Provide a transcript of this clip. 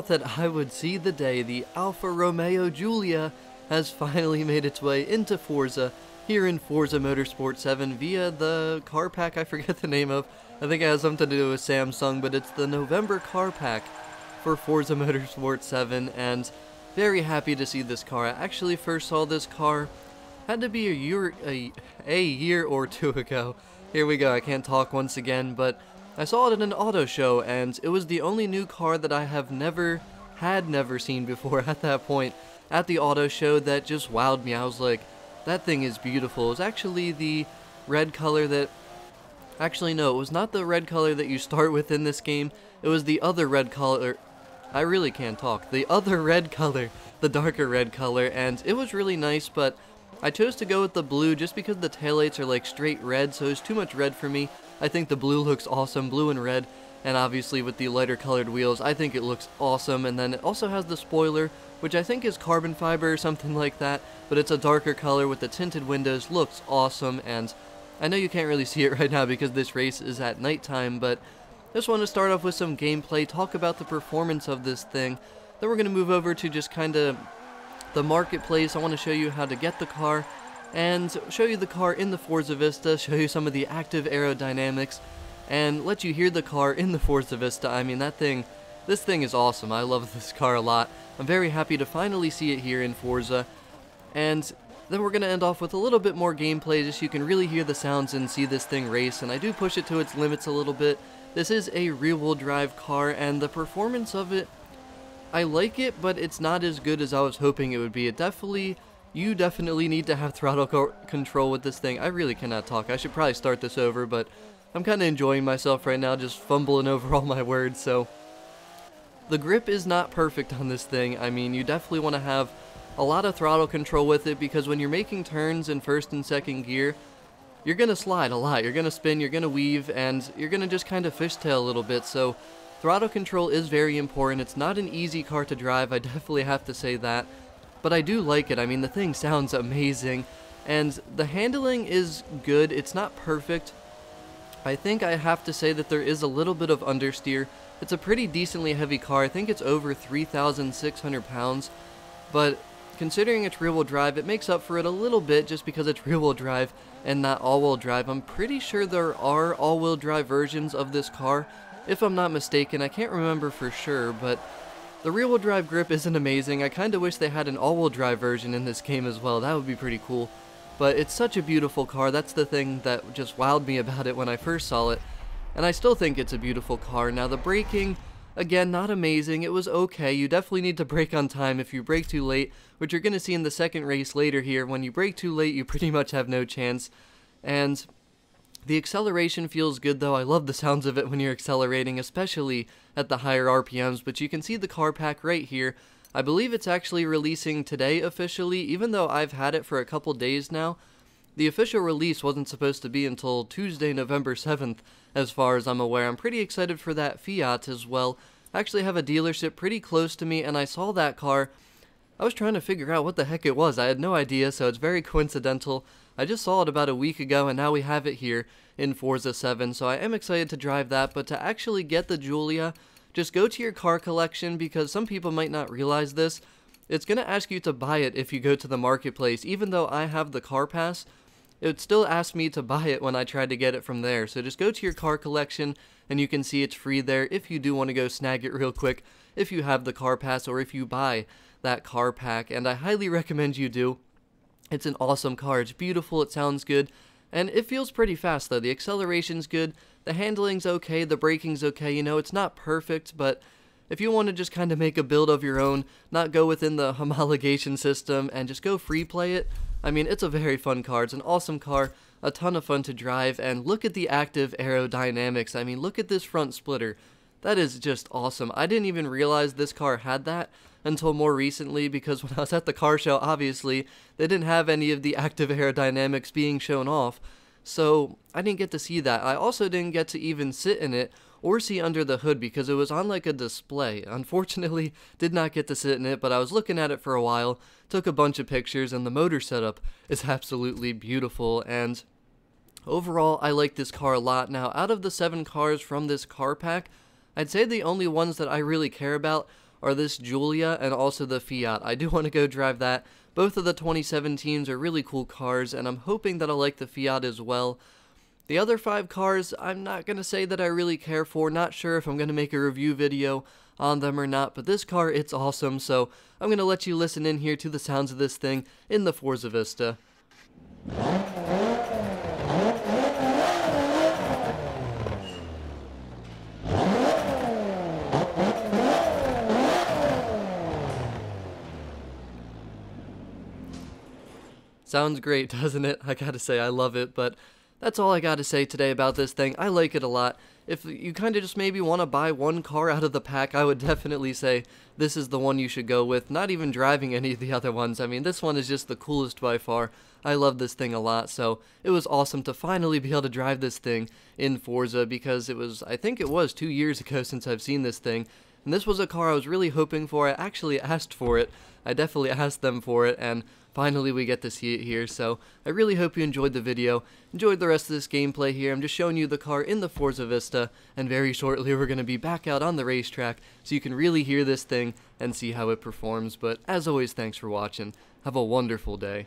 thought that I would see the day the Alfa Romeo Giulia has finally made its way into Forza here in Forza Motorsport 7 via the car pack I forget the name of. I think it has something to do with Samsung, but it's the November car pack for Forza Motorsport 7, and very happy to see this car. I actually first saw this car, had to be a year or two ago. Here we go, I can't talk once again, but I saw it in an auto show, and it was the only new car that I have never seen before at that point at the auto show that just wowed me. I was like, that thing is beautiful. It was actually the red color that, actually no, it was not the red color that you start with in this game. It was the other red color. I really can't talk. The other red color, the darker red color, and it was really nice, but I chose to go with the blue just because the taillights are like straight red, so it's too much red for me. I think the blue looks awesome, blue and red, and obviously with the lighter colored wheels, I think it looks awesome. And then it also has the spoiler, which I think is carbon fiber or something like that, but it's a darker color with the tinted windows, looks awesome. And I know you can't really see it right now because this race is at nighttime, but just want to start off with some gameplay, talk about the performance of this thing. Then we're going to move over to just kind of the marketplace. I want to show you how to get the car and show you the car in the Forza Vista, show you some of the active aerodynamics, and let you hear the car in the Forza Vista. I mean, this thing is awesome. I love this car a lot. I'm very happy to finally see it here in Forza. And then we're going to end off with a little bit more gameplay just so you can really hear the sounds and see this thing race. And I do push it to its limits a little bit. This is a rear-wheel drive car, and the performance of it, I like it, but it's not as good as I was hoping it would be. You definitely need to have throttle control with this thing. I really cannot talk. I should probably start this over, but I'm kind of enjoying myself right now, just fumbling over all my words. So the grip is not perfect on this thing. I mean, you definitely want to have a lot of throttle control with it, because when you're making turns in first and second gear, you're going to slide a lot. You're going to spin, you're going to weave, and you're going to just kind of fishtail a little bit. So throttle control is very important. It's not an easy car to drive, I definitely have to say that. But I do like it. I mean, the thing sounds amazing, and the handling is good. It's not perfect. I think I have to say that there is a little bit of understeer. It's a pretty decently heavy car. I think it's over 3,600 pounds, but considering it's rear-wheel drive, it makes up for it a little bit just because it's rear-wheel drive and not all-wheel drive. I'm pretty sure there are all-wheel drive versions of this car, if I'm not mistaken. I can't remember for sure, but the rear-wheel drive grip isn't amazing. I kind of wish they had an all-wheel drive version in this game as well. That would be pretty cool. But it's such a beautiful car. That's the thing that just wowed me about it when I first saw it. And I still think it's a beautiful car. Now the braking, again, not amazing. It was okay. You definitely need to brake on time. If you brake too late, which you're going to see in the second race later here, when you brake too late, you pretty much have no chance. And the acceleration feels good though. I love the sounds of it when you're accelerating, especially at the higher RPMs, but you can see the car pack right here. I believe it's actually releasing today officially, even though I've had it for a couple days now. The official release wasn't supposed to be until Tuesday, November 7th, as far as I'm aware. I'm pretty excited for that Fiat as well. I actually have a dealership pretty close to me, and I saw that car. I was trying to figure out what the heck it was. I had no idea, so it's very coincidental. I just saw it about a week ago, and now we have it here in Forza 7, so I am excited to drive that. But to actually get the Giulia, just go to your car collection, because some people might not realize this. It's going to ask you to buy it if you go to the marketplace. Even though I have the car pass, it still asked me to buy it when I tried to get it from there. So just go to your car collection, and you can see it's free there if you do want to go snag it real quick, if you have the car pass or if you buy that car pack, and I highly recommend you do. It's an awesome car. It's beautiful, it sounds good, and it feels pretty fast though. The acceleration's good, the handling's okay, the braking's okay. You know, it's not perfect, but if you want to just kind of make a build of your own, not go within the homologation system and just go free play it, I mean, it's a very fun car. It's an awesome car, a ton of fun to drive, and look at the active aerodynamics. I mean, look at this front splitter. That is just awesome. I didn't even realize this car had that until more recently, because when I was at the car show, obviously, they didn't have any of the active aerodynamics being shown off, so I didn't get to see that. I also didn't get to even sit in it or see under the hood because it was on like a display. Unfortunately, did not get to sit in it, but I was looking at it for a while, took a bunch of pictures, and the motor setup is absolutely beautiful, and overall, I like this car a lot. Now, out of the 7 cars from this car pack, I'd say the only ones that I really care about are this Giulia and also the Fiat. I do want to go drive that. Both of the 2017s are really cool cars, and I'm hoping that I'll like the Fiat as well. The other 5 cars, I'm not going to say that I really care for. Not sure if I'm going to make a review video on them or not, but this car, it's awesome, so I'm going to let you listen in here to the sounds of this thing in the Forza Vista. Sounds great, doesn't it? I gotta say, I love it, but that's all I gotta say today about this thing. I like it a lot. If you kind of just maybe want to buy one car out of the pack, I would definitely say this is the one you should go with, not even driving any of the other ones. I mean, this one is just the coolest by far. I love this thing a lot, so it was awesome to finally be able to drive this thing in Forza, because I think it was 2 years ago since I've seen this thing. And this was a car I was really hoping for. I actually asked for it. I definitely asked them for it, and finally we get to see it here. So I really hope you enjoyed the video, enjoyed the rest of this gameplay here. I'm just showing you the car in the Forza Vista, and very shortly we're going to be back out on the racetrack so you can really hear this thing and see how it performs. But as always, thanks for watching. Have a wonderful day.